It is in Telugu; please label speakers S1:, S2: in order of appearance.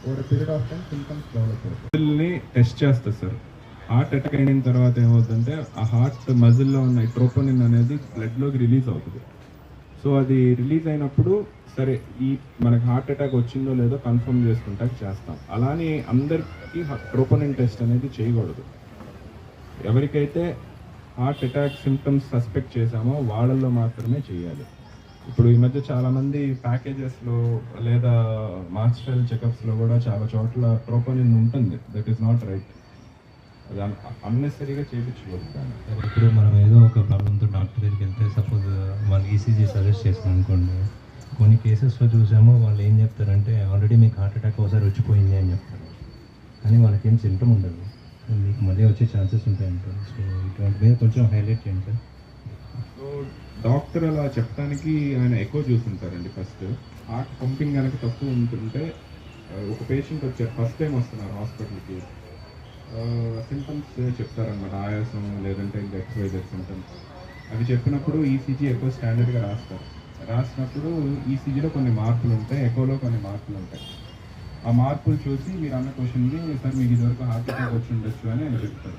S1: Over period of time symptoms develop అవుతాయి. టెస్ట్ చేస్తారు సార్. హార్ట్ అటాక్ అయిన తర్వాత ఏమవుతుందంటే ఆ హార్ట్ మజిల్లో ఉన్న ట్రోపోనిన్ అనేది బ్లడ్లోకి రిలీజ్ అవుతుంది. సో అది రిలీజ్ అయినప్పుడు సరే మనకి హార్ట్ అటాక్ వచ్చిందో లేదో కన్ఫర్మ్ చేసుకుంటాక చేస్తాం. అలానే అందరికీ ట్రోపోనిన్ టెస్ట్ అనేది చేయకూడదు. ఎవరికైతే హార్ట్ అటాక్ సిమ్టమ్స్ సస్పెక్ట్ చేశామో వాళ్ళల్లో మాత్రమే చేయాలి. ఇప్పుడు ఈ మధ్య చాలామంది ప్యాకేజెస్లో లేదా మాస్టల్ చెకప్స్లో కూడా చాలా చోట్ల ట్రోపోనిన్ ఉంటుంది. That is not right. అది అన్నెసరీగా చేయించకూడదు.
S2: ఇప్పుడు మనం ఏదో ఒక ప్రాబ్లంతో డాక్టర్ దగ్గరికి వెళ్తే సపోజ్ వాళ్ళు ఈసీజీ సజెస్ట్ చేస్తాం అనుకోండి, కొన్ని కేసెస్లో చూసామో వాళ్ళు ఏం చెప్తారంటే ఆల్రెడీ మీకు హార్ట్ అటాక్ ఒకసారి వచ్చిపోయింది అని చెప్తారు, కానీ వాళ్ళకి ఏం సిమ్టమ్ ఉండదు, మీకు మళ్ళీ వచ్చే ఛాన్సెస్ ఉంటాయంటారు. సో ఇటువంటి మీద కొంచెం హైలైట్ చేయండి సార్.
S1: సో డాక్టర్ అలా చెప్పడానికి ఆయన ఎక్కువ చూస్తుంటారండి. ఫస్ట్ హార్ట్ పంపింగ్ కనుక తక్కువ ఉంటుంటే ఒక పేషెంట్ వచ్చారు, ఫస్ట్ టైం వస్తున్నారు హాస్పిటల్కి, సింటమ్స్ చెప్తారనమాట, ఆయాసం లేదంటే ఇంకా ఎక్స్వైజెడ్ సింటమ్స్. అవి చెప్పినప్పుడు ఈసీజీ ఎక్కువ స్టాండర్డ్గా రాస్తారు. రాసినప్పుడు ఈసీజీలో కొన్ని మార్పులు ఉంటాయి, ఎకోలో కొన్ని మార్పులు ఉంటాయి. ఆ మార్పులు చూసి మీరు అన్న క్వశ్చన్కి సార్ మీకు ఇదివరకు హార్ట్ అటాక్ వచ్చి ఉండొచ్చు అని ఆయన చెప్తారు.